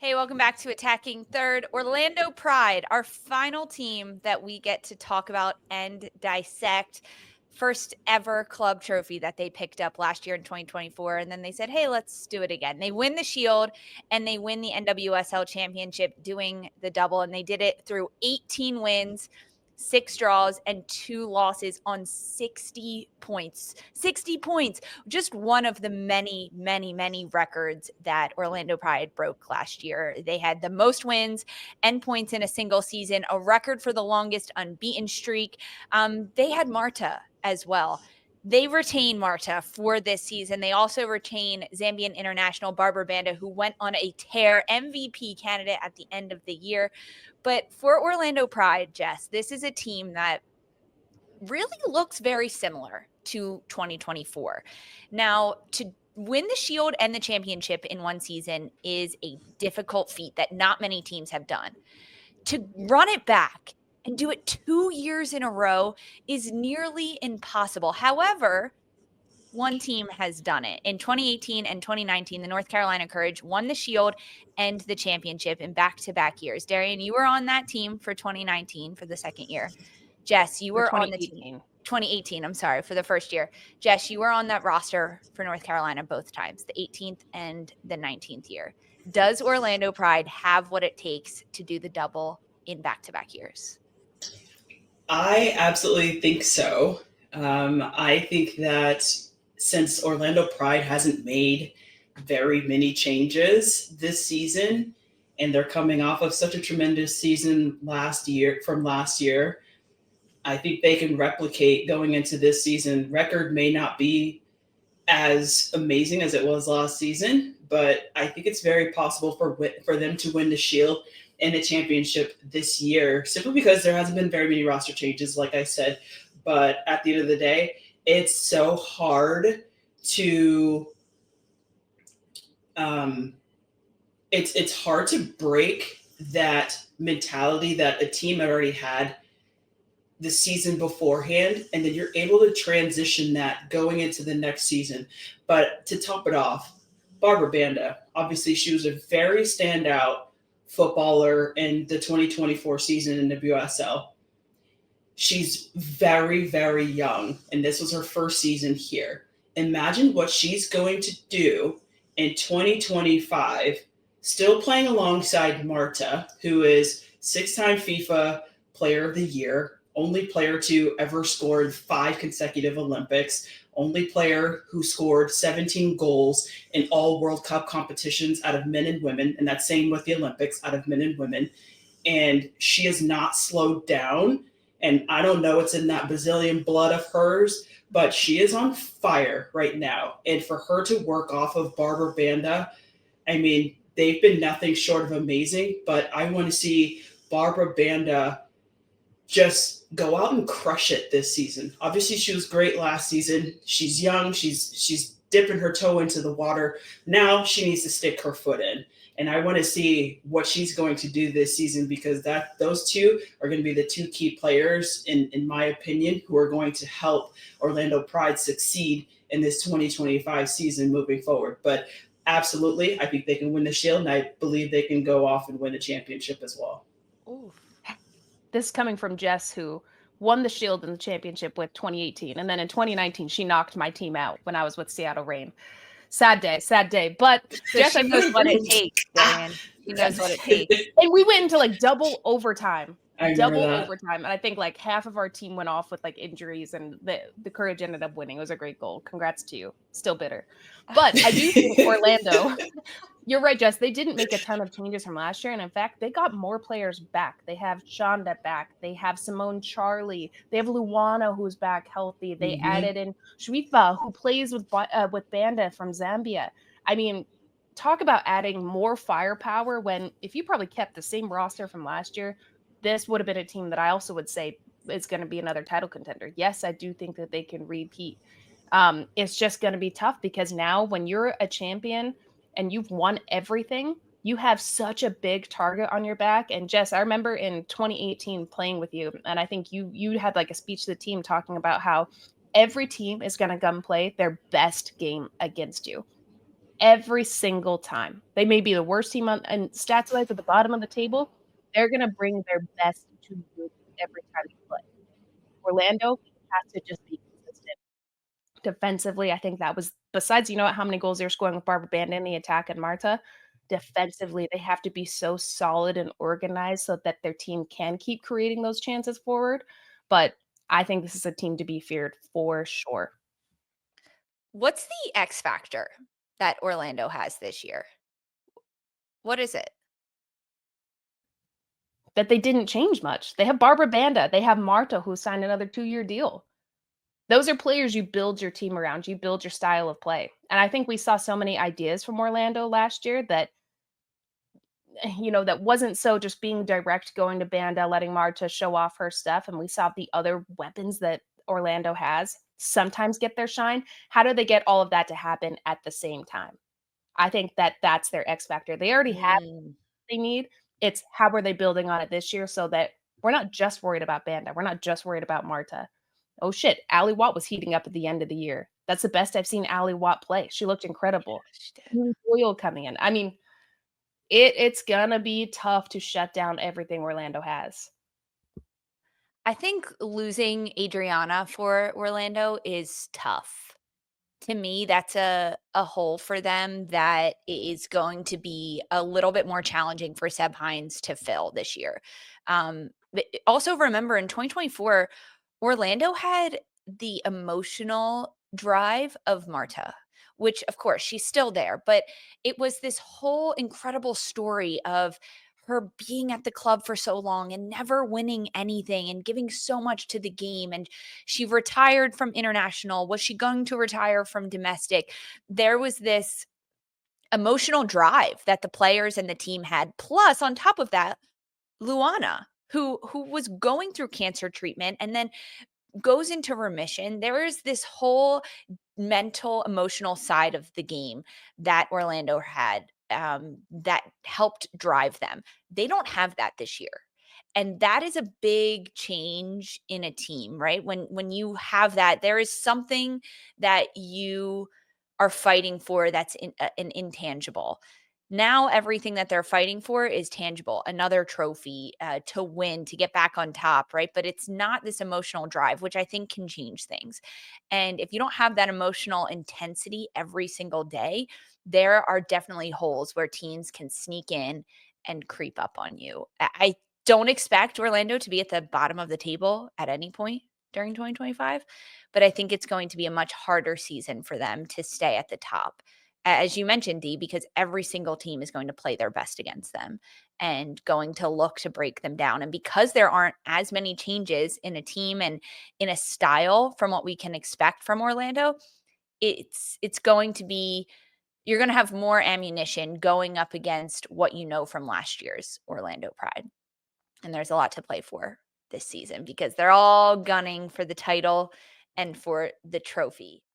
Hey, welcome back to Attacking Third. Orlando Pride, our final team that we get to talk about and dissect. First ever club trophy that they picked up last year in 2024. And then they said, hey, let's do it again. They win the Shield and they win the NWSL Championship doing the double. And they did it through 18 wins, 6 draws, and 2 losses on 60 points. 60 points. Just one of the many, many, many records that Orlando Pride broke last year. They had the most wins and points in a single season, a record for the longest unbeaten streak. They had Marta as well. They retain Marta for this season. They also retain Zambian international Barbara Banda, who went on a tear, MVP candidate at the end of the year. But for Orlando Pride, Jess, this is a team that really looks very similar to 2024. Now, to win the Shield and the championship in one season is a difficult feat that not many teams have done. To run it back and do it 2 years in a row is nearly impossible. However, one team has done it. In 2018 and 2019, the North Carolina Courage won the Shield and the championship in back-to-back years. Darian, you were on that team for 2019 for the second year. Jess, you were on the team. 2018, I'm sorry, for the first year. Jess, you were on that roster for North Carolina both times, the 18th and the 19th year. Does Orlando Pride have what it takes to do the double in back-to-back years? I absolutely think so. I think that since Orlando Pride hasn't made very many changes this season, and they're coming off of such a tremendous season last year, I think they can replicate going into this season. Record may not be as amazing as it was last season, but I think it's very possible for them to win the Shield and the championship this year, simply because there hasn't been very many roster changes, like I said. But at the end of the day, it's so hard to it's hard to break that mentality that a team had already had the season beforehand, and then you're able to transition that going into the next season. But to top it off, Barbara Banda, obviously she was a very standout footballer in the 2024 season in the WSL. She's very, very young, and this was her first season here. Imagine what she's going to do in 2025, still playing alongside Marta, who is 6-time FIFA Player of the Year, only player to ever score in 5 consecutive Olympics, only player who scored 17 goals in all World Cup competitions out of men and women, and that's same with the Olympics, out of men and women. And she has not slowed down, and I don't know what's in that Brazilian blood of hers, but she is on fire right now. And for her to work off of Barbara Banda, I mean, they've been nothing short of amazing, but I want to see Barbara Banda just go out and crush it this season. Obviously, she was great last season. She's young. She's dipping her toe into the water. Now she needs to stick her foot in. And I want to see what she's going to do this season, because those two are going to be the 2 key players, in my opinion, who are going to help Orlando Pride succeed in this 2025 season moving forward. But absolutely, I think they can win the Shield, and I believe they can go off and win the championship as well. Ooh. This is coming from Jess, who won the Shield and the championship with 2018. And then in 2019, she knocked my team out when I was with Seattle Reign. Sad day. But so Jess, she knows what it takes, Dan. She knows what it takes. And we went into like double overtime. And I think like half of our team went off with like injuries, and the Courage ended up winning. It was a great goal. Congrats to you. Still bitter. But I do think Orlando, you're right, Jess, they didn't make a ton of changes from last year. And in fact, they got more players back. They have Shonda back. They have Simone Charlie. They have Luana, who's back healthy. They added in Shwifa, who plays with Banda from Zambia. I mean, talk about adding more firepower when, if you probably kept the same roster from last year, this would have been a team that I also would say is going to be another title contender. Yes, I do think that they can repeat. It's just going to be tough, because now when you're a champion and you've won everything, you have such a big target on your back. And Jess, I remember in 2018 playing with you, and I think you had like a speech to the team talking about how every team is going to come play their best game against you. every single time. They may be the worst team on and stats-wise at the bottom of the table. They're gonna bring their best to you every time you play. Orlando has to just be consistent. Defensively, I think that was besides, how many goals they're scoring with Barbara Banda in the attack and Marta, defensively, they have to be so solid and organized so that their team can keep creating those chances forward. But I think this is a team to be feared for sure. What's the X factor that Orlando has this year? What is it? That they didn't change much. They have Barbara Banda, they have Marta who signed another 2-year deal. Those are players you build your team around, you build your style of play. And I think we saw so many ideas from Orlando last year that that wasn't so just being direct, going to Banda, letting Marta show off her stuff, and we saw the other weapons that Orlando has sometimes get their shine. How do they get all of that to happen at the same time? I think that that's their X factor. They already have Mm. what they need. It's how are they building on it this year so that we're not just worried about Banda. We're not just worried about Marta. Oh shit, Ali Watt was heating up at the end of the year. That's the best I've seen Ali Watt play. She looked incredible. She did. New Doyle coming in. I mean, it's gonna be tough to shut down everything Orlando has. I think losing Adriana for Orlando is tough. To me, that's a hole for them that is going to be a little bit more challenging for Seb Hines to fill this year. But also remember in 2024, Orlando had the emotional drive of Marta, which of course she's still there, but it was this whole incredible story of her being at the club for so long and never winning anything and giving so much to the game. And she retired from international. Was she going to retire from domestic? There was this emotional drive that the players and the team had. Plus, on top of that, Luana, who was going through cancer treatment and then goes into remission. There is this whole mental, emotional side of the game that Orlando had that helped drive them. They don't have that this year. And that is a big change in a team, right? When you have that, there is something that you are fighting for that's an intangible. Now everything that they're fighting for is tangible, another trophy to win, to get back on top, right? But it's not this emotional drive, which I think can change things. And if you don't have that emotional intensity every single day, there are definitely holes where teams can sneak in and creep up on you. I don't expect Orlando to be at the bottom of the table at any point during 2025, but I think it's going to be a much harder season for them to stay at the top, as you mentioned, Dee, because every single team is going to play their best against them and going to look to break them down. And because there aren't as many changes in a team and in a style from what we can expect from Orlando, it's going to be, you're going to have more ammunition going up against what you know from last year's Orlando Pride. And there's a lot to play for this season because they're all gunning for the title and for the trophy.